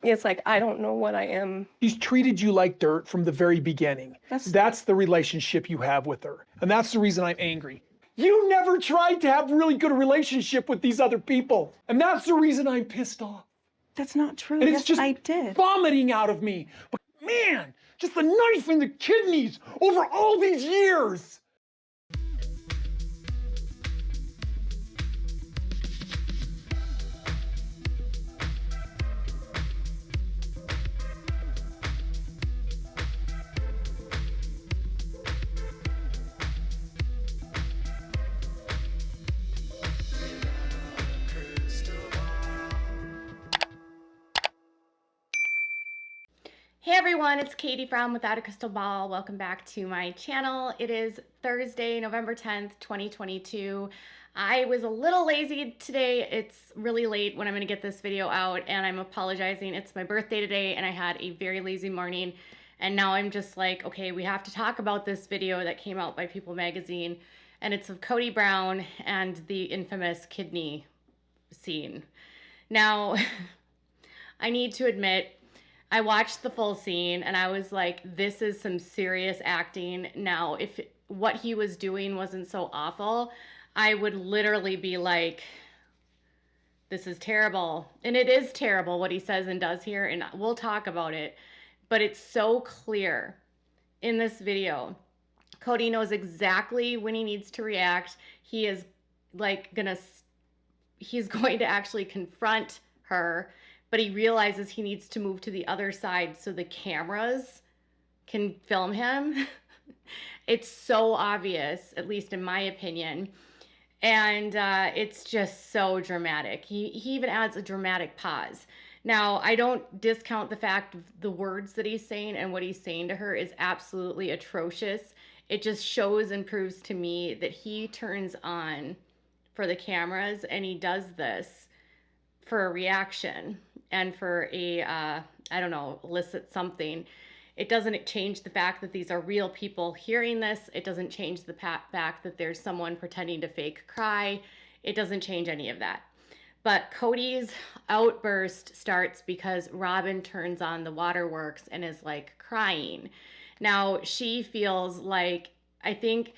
It's like, I don't know what I am. She's treated you like dirt from the very beginning. That's the relationship you have with her. And that's the reason I'm angry. You never tried to have a really good relationship with these other people. And that's the reason I'm pissed off. That's not true. And it's Yes, just I did. vomiting out of me. But man, just the knife in the kidneys over all these years. Hey everyone, it's Kody Brown Without a Crystal Ball. Welcome back to my channel. It is Thursday, November 10th, 2022. I was a little lazy today. It's really late when I'm going to get this video out, and I'm apologizing. It's my birthday today, and I had a very lazy morning, and now I'm just like, okay, we have to talk about this video that came out by People magazine, and it's of Kody Brown and the infamous kidney scene. Now, I need to admit, I watched the full scene and I was like, this is some serious acting. Now, if what he was doing wasn't so awful, I would literally be like, this is terrible. And it is terrible what he says and does here, and we'll talk about it. But it's so clear in this video. Kody knows exactly when he needs to react. He is like he's going to actually confront her, but he realizes he needs to move to the other side so the cameras can film him. It's so obvious, at least in my opinion. And it's just so dramatic. He even adds a dramatic pause. Now, I don't discount the fact of the words that he's saying, and what he's saying to her is absolutely atrocious. It just shows and proves to me that he turns on for the cameras, and he does this for a reaction and for a, I don't know, elicit something. It doesn't change the fact that these are real people hearing this. It doesn't change the fact that there's someone pretending to fake cry. It doesn't change any of that. But Kody's outburst starts because Robyn turns on the waterworks and is like crying. Now, she feels like, I think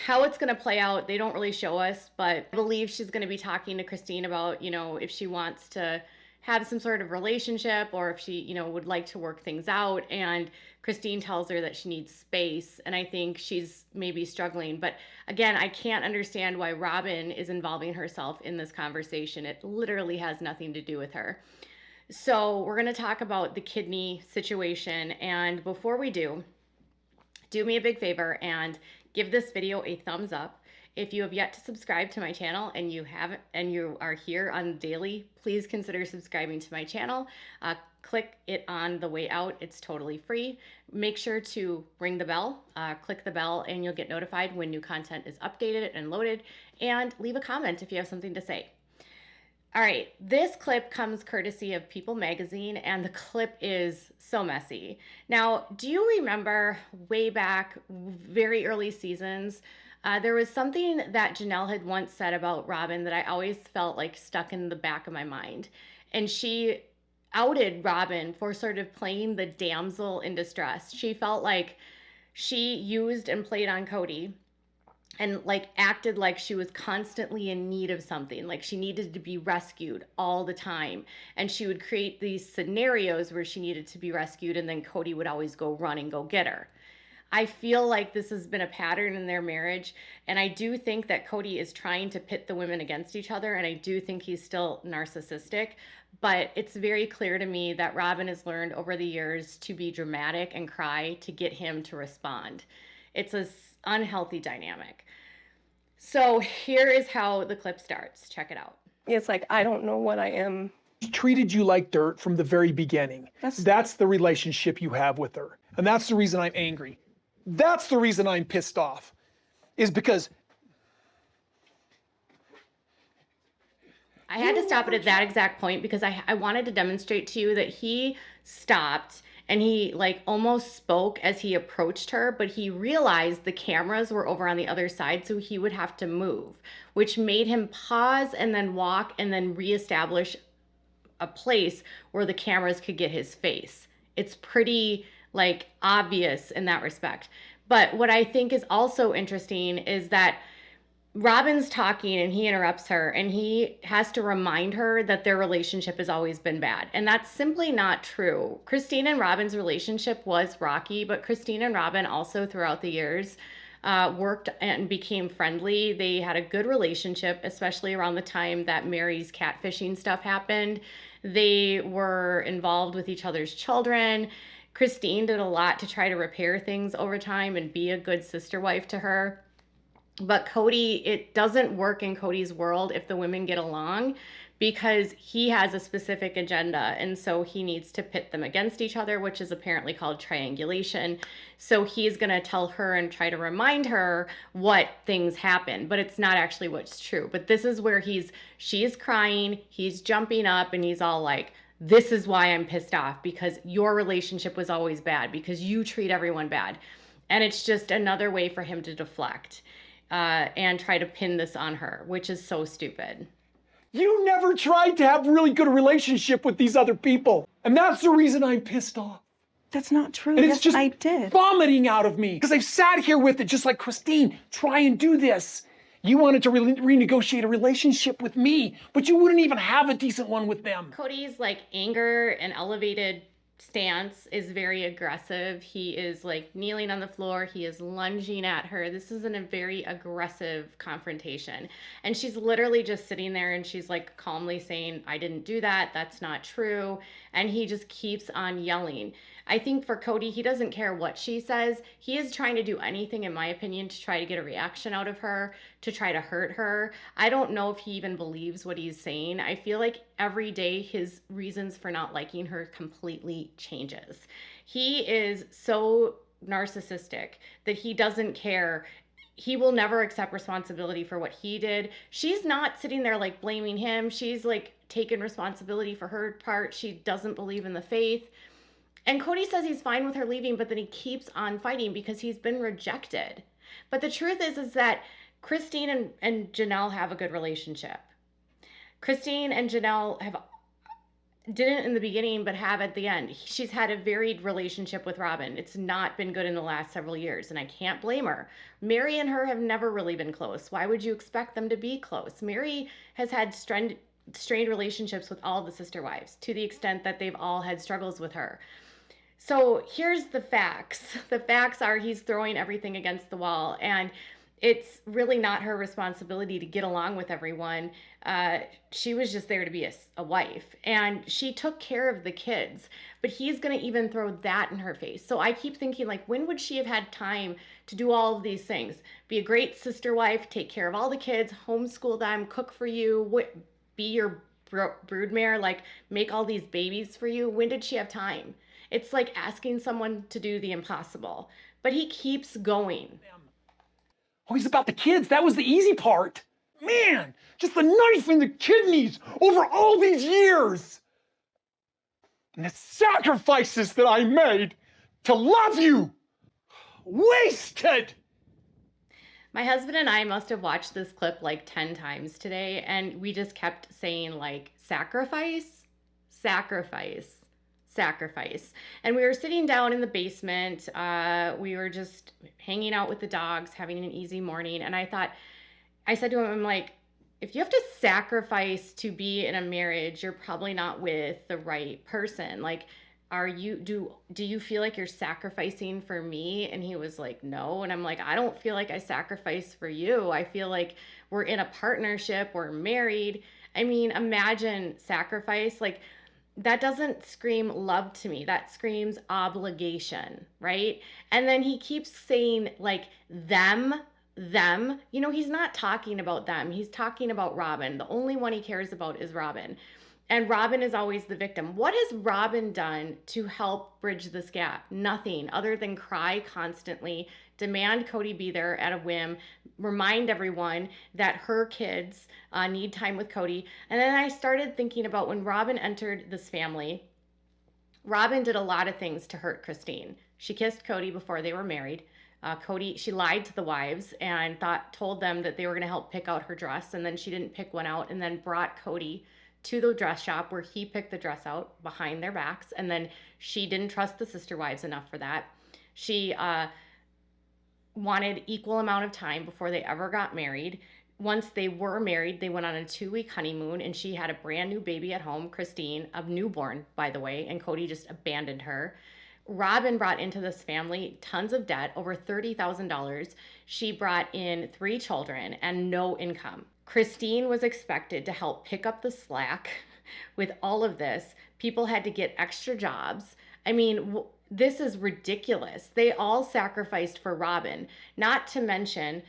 how it's going to play out, they don't really show us, but I believe she's going to be talking to Christine about, if she wants to have some sort of relationship, or if she, would like to work things out. And Christine tells her that she needs space. And I think she's maybe struggling. But again, I can't understand why Robyn is involving herself in this conversation. It literally has nothing to do with her. So we're going to talk about the kidney situation. And before we do me a big favor and give this video a thumbs up. If you have yet to subscribe to my channel and you haven't, and you are here on daily, please consider subscribing to my channel. Click it on the way out. It's totally free. Make sure to ring the bell, click the bell, and you'll get notified when new content is updated and loaded. And leave a comment if you have something to say. All right, this clip comes courtesy of People magazine, and the clip is so messy. Now, do you remember way back, very early seasons, there was something that Janelle had once said about Robyn that I always felt like stuck in the back of my mind. And she outed Robyn for sort of playing the damsel in distress. She felt like she used and played on Kody, and like acted like she was constantly in need of something, like she needed to be rescued all the time. And she would create these scenarios where she needed to be rescued, and then Kody would always go run and go get her. I feel like this has been a pattern in their marriage, and I do think that Kody is trying to pit the women against each other, and I do think he's still narcissistic. But it's very clear to me that Robyn has learned over the years to be dramatic and cry to get him to respond. It's an unhealthy dynamic. So here is how the clip starts. Check it out. It's like, I don't know what I am. She treated you like dirt from the very beginning. That's the relationship you have with her. And that's the reason I'm angry. That's the reason I'm pissed off, is because I had to stop it at that exact point because I wanted to demonstrate to you that he stopped and he like almost spoke as he approached her, but he realized the cameras were over on the other side, so he would have to move, which made him pause and then walk and then reestablish a place where the cameras could get his face. It's pretty like obvious in that respect. But what I think is also interesting is that Robyn's talking and he interrupts her and he has to remind her that their relationship has always been bad. And that's simply not true. Christine and Robyn's relationship was rocky, but Christine and Robyn also throughout the years worked and became friendly. They had a good relationship, especially around the time that Mary's catfishing stuff happened. They were involved with each other's children. Christine did a lot to try to repair things over time and be a good sister wife to her. But Cody, it doesn't work in Cody's world if the women get along because he has a specific agenda. And so he needs to pit them against each other, which is apparently called triangulation. So he's going to tell her and try to remind her what things happen, but it's not actually what's true. But this is where she's crying, he's jumping up and he's all like, this is why I'm pissed off because your relationship was always bad because you treat everyone bad. And it's just another way for him to deflect. And try to pin this on her, which is so stupid. You never tried to have a really good relationship with these other people. And that's the reason I'm pissed off. That's not true. And it's Yes, just I did. vomiting out of me. Because I've sat here with it just like, Christine, try and do this. You wanted to renegotiate a relationship with me, but you wouldn't even have a decent one with them. Cody's like anger and elevated stance is very aggressive. He is like kneeling on the floor. He is lunging at her. This is a very aggressive confrontation. And she's literally just sitting there and she's like calmly saying, I didn't do that. That's not true. And he just keeps on yelling. I think for Cody, he doesn't care what she says. He is trying to do anything, in my opinion, to try to get a reaction out of her, to try to hurt her. I don't know if he even believes what he's saying. I feel like every day his reasons for not liking her completely changes. He is so narcissistic that he doesn't care. He will never accept responsibility for what he did. She's not sitting there like blaming him. She's like taking responsibility for her part. She doesn't believe in the faith. And Cody says he's fine with her leaving, but then he keeps on fighting because he's been rejected. But the truth is that Christine and Janelle have a good relationship. Christine and Janelle didn't in the beginning, but have at the end. She's had a varied relationship with Robyn. It's not been good in the last several years, and I can't blame her. Mary and her have never really been close. Why would you expect them to be close? Mary has had strained relationships with all the sister wives to the extent that they've all had struggles with her. So here's the facts. The facts are he's throwing everything against the wall, and it's really not her responsibility to get along with everyone. She was just there to be a wife, and she took care of the kids, but he's going to even throw that in her face. So I keep thinking, like, when would she have had time to do all of these things? Be a great sister wife, take care of all the kids, homeschool them, cook for you, be your broodmare, like make all these babies for you. When did she have time? It's like asking someone to do the impossible, but he keeps going. Oh, he's about the kids. That was the easy part. Man, just the knife in the kidneys over all these years. And the sacrifices that I made to love you. Wasted. My husband and I must have watched this clip like 10 times today, and we just kept saying like sacrifice, sacrifice, sacrifice. And we were sitting down in the basement. We were just hanging out with the dogs, having an easy morning. And I said to him, I'm like, if you have to sacrifice to be in a marriage, you're probably not with the right person. Like, do you feel like you're sacrificing for me? And he was like, no. And I'm like, I don't feel like I sacrifice for you. I feel like we're in a partnership, we're married. I mean, imagine sacrifice. Like, that doesn't scream love to me. That screams obligation, right? And then he keeps saying like them. You know, he's not talking about them. He's talking about Robyn. The only one he cares about is Robyn. And Robyn is always the victim. What has Robyn done to help bridge this gap? Nothing other than cry constantly, demand Cody be there at a whim, remind everyone that her kids need time with Cody. And then I started thinking about when Robyn entered this family, Robyn did a lot of things to hurt Christine. She kissed Cody before they were married. She lied to the wives and told them that they were going to help pick out her dress, and then she didn't pick one out, and then brought Cody to the dress shop where he picked the dress out behind their backs. And then she didn't trust the sister wives enough for that. She wanted equal amount of time before they ever got married. Once they were married, they went on a 2-week honeymoon, and she had a brand new baby at home, Christine, a newborn, by the way, and Cody just abandoned her. Robyn brought into this family tons of debt, over $30,000. She brought in 3 children and no income. Christine was expected to help pick up the slack with all of this. People had to get extra jobs. I mean, this is ridiculous. They all sacrificed for Robyn, not to mention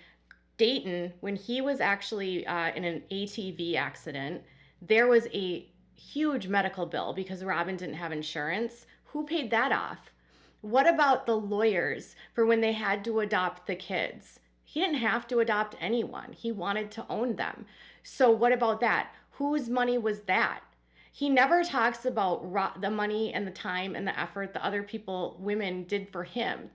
Dayton, when he was actually in an ATV accident, there was a huge medical bill because Robyn didn't have insurance. Who paid that off? What about the lawyers for when they had to adopt the kids? He didn't have to adopt anyone. He wanted to own them. So what about that? Whose money was that? He never talks about the money and the time and the effort the other people, women, did for him.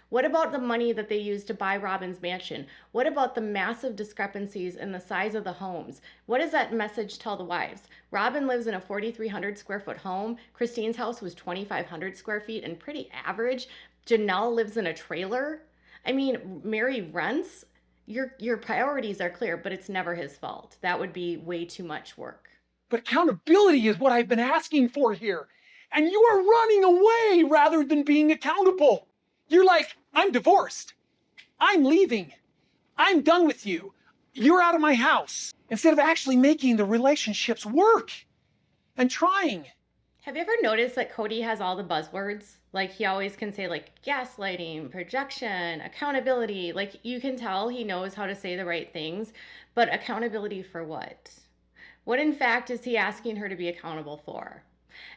What about the money that they used to buy Robyn's mansion? What about the massive discrepancies in the size of the homes? What does that message tell the wives? Robyn lives in a 4,300 square foot home. Christine's house was 2,500 square feet and pretty average. Janelle lives in a trailer. I mean, Mary rents. Your priorities are clear, but it's never his fault. That would be way too much work. But accountability is what I've been asking for here. And you are running away rather than being accountable. You're like, I'm divorced. I'm leaving. I'm done with you. You're out of my house. Instead of actually making the relationships work and trying. Have you ever noticed that Cody has all the buzzwords? Like, he always can say, like, gaslighting, projection, accountability. Like, you can tell he knows how to say the right things, but accountability for what? What, in fact, is he asking her to be accountable for?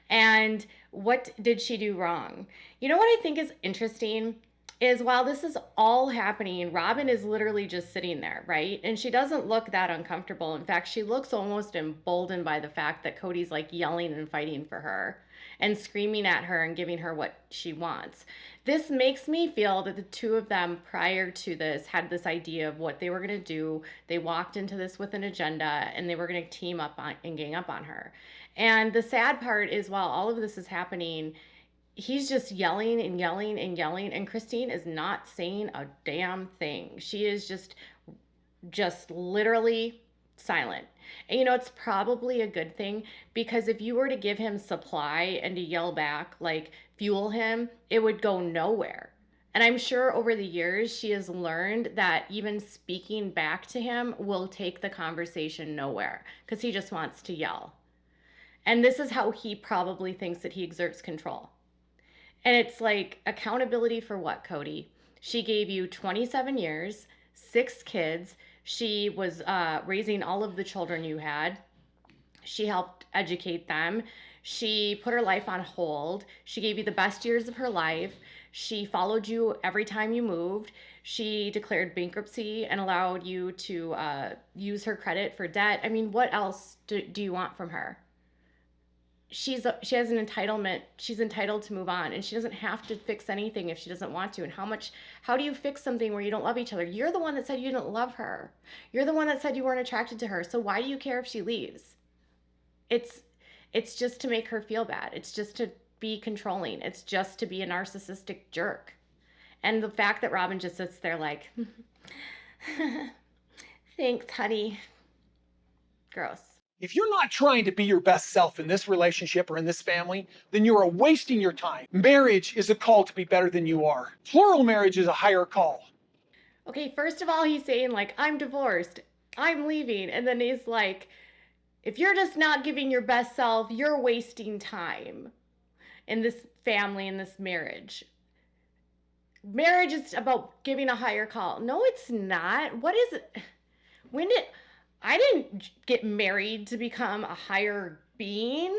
And what did she do wrong? You know what I think is interesting is while this is all happening, Robyn is literally just sitting there, right? And she doesn't look that uncomfortable. In fact, she looks almost emboldened by the fact that Cody's like yelling and fighting for her and screaming at her and giving her what she wants. This makes me feel that the two of them prior to this had this idea of what they were going to do. They walked into this with an agenda and they were going to team up on and gang up on her. And the sad part is while all of this is happening, he's just yelling and yelling and yelling, and Christine is not saying a damn thing. She is just literally silent. And you know, it's probably a good thing, because if you were to give him supply and to yell back, like fuel him, it would go nowhere. And I'm sure over the years she has learned that even speaking back to him will take the conversation nowhere, because he just wants to yell. And this is how he probably thinks that he exerts control. And it's like, accountability for what, Cody? She gave you 27 years, 6 kids. She was raising all of the children you had. She helped educate them. She put her life on hold. She gave you the best years of her life. She followed you every time you moved. She declared bankruptcy and allowed you to use her credit for debt. I mean, what else do you want from her? She has an entitlement. She's entitled to move on, and she doesn't have to fix anything if she doesn't want to. And how do you fix something where you don't love each other? You're the one that said you didn't love her. You're the one that said you weren't attracted to her. So why do you care if she leaves? It's just to make her feel bad. It's just to be controlling. It's just to be a narcissistic jerk. And the fact that Robyn just sits there like, thanks, honey. Gross. If you're not trying to be your best self in this relationship or in this family, then you are wasting your time. Marriage is a call to be better than you are. Plural marriage is a higher call. Okay, first of all, he's saying like, I'm divorced, I'm leaving. And then he's like, if you're just not giving your best self, you're wasting time in this family, in this marriage. Marriage is about giving a higher call. No, it's not. What is it? I didn't get married to become a higher being.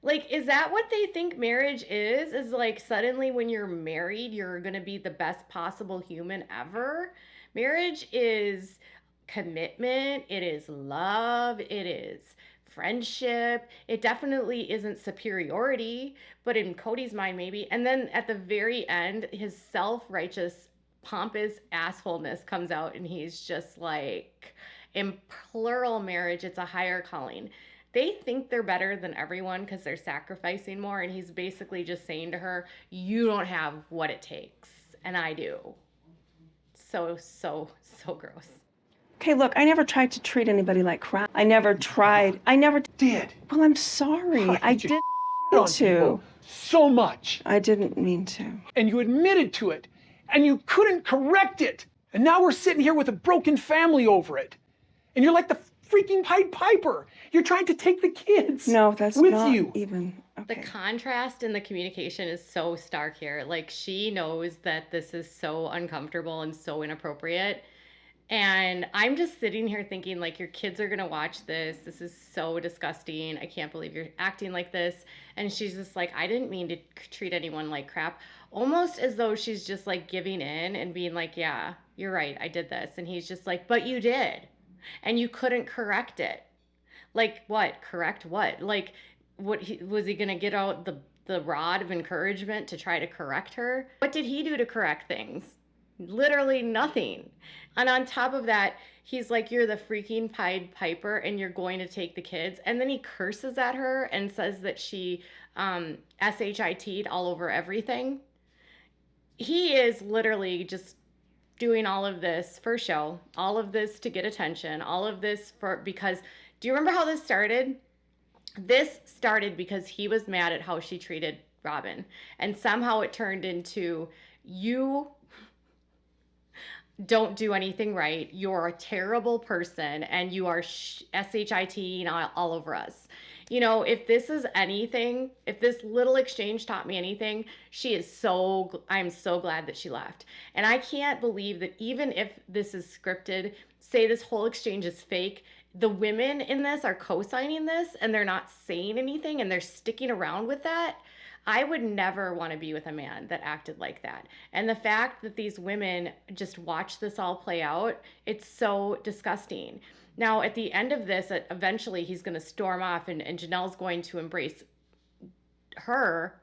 Like, is that what they think marriage is? Is like suddenly when you're married, you're going to be the best possible human ever? Marriage is commitment. It is love. It is friendship. It definitely isn't superiority, but in Cody's mind, maybe. And then at the very end, his self-righteous, pompous assholeness comes out, and he's just like, in plural marriage, it's a higher calling. They think they're better than everyone because they're sacrificing more. And he's basically just saying to her, you don't have what it takes. And I do. So gross. Okay, look, I never tried to treat anybody like crap. I never Did. Well, I'm sorry. I You didn't on mean to. people so much. I didn't mean to. And you admitted to it. And you couldn't correct it. And now we're sitting here with a broken family over it. And you're like the freaking Pied Piper. You're trying to take the kids No, that's with not you. even The okay. contrast in the communication is so stark here. Like, she knows that this is so uncomfortable and so inappropriate. And I'm just sitting here thinking, like, your kids are going to watch this. This is so disgusting. I can't believe you're acting like this. And she's just like, I didn't mean to treat anyone like crap. Almost as though she's just like giving in and being like, yeah, you're right. I did this. And he's just like, but you did. And you couldn't correct it. Like, what? Correct what? Like, was he going to get out the rod of encouragement to try to correct her? What did he do to correct things? Literally nothing. And on top of that, he's like, you're the freaking Pied Piper and you're going to take the kids. And then he curses at her and says that she SHIT'd all over everything. He is literally just doing all of this for show, all of this to get attention, all of this because do you remember how this started? This started because he was mad at how she treated Robyn. And somehow it turned into, you don't do anything right. You're a terrible person and you are SHIT all over us. You know, if this is anything, if this little exchange taught me anything, I'm so glad that she left. And I can't believe that even if this is scripted, say this whole exchange is fake, the women in this are co-signing this and they're not saying anything and they're sticking around with that. I would never want to be with a man that acted like that. And the fact that these women just watch this all play out, it's so disgusting. Now, at the end of this, eventually he's going to storm off and Janelle's going to embrace her,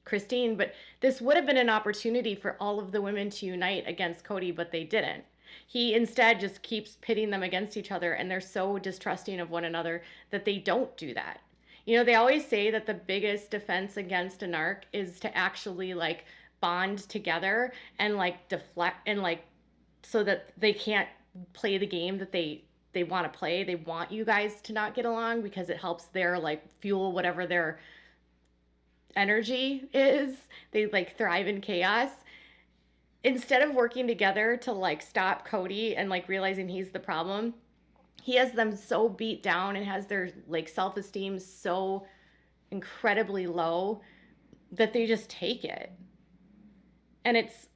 Christine, but this would have been an opportunity for all of the women to unite against Cody, but they didn't. He instead just keeps pitting them against each other, and they're so distrusting of one another that they don't do that. You know, they always say that the biggest defense against a narc is to actually like bond together and like deflect and like so that they can't play the game that they want to play. They want you guys to not get along because it helps their like fuel whatever their energy is. They like thrive in chaos. Instead of working together to like stop Cody and like realizing he's the problem, he has them so beat down and has their like self-esteem so incredibly low that they just take it. And it's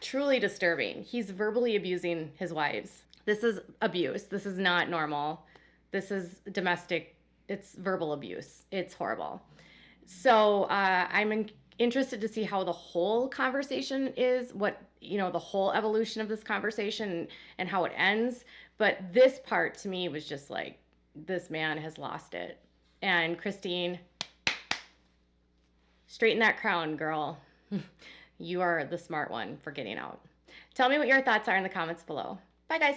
truly disturbing. He's verbally abusing his wives. This is abuse. This is not normal. This is domestic. It's verbal abuse. It's horrible. So I'm interested to see how the whole conversation is, what, you know, the whole evolution of this conversation and how it ends. But this part to me was just like, this man has lost it. And Christine, straighten that crown, girl. You are the smart one for getting out. Tell me what your thoughts are in the comments below. Bye, guys.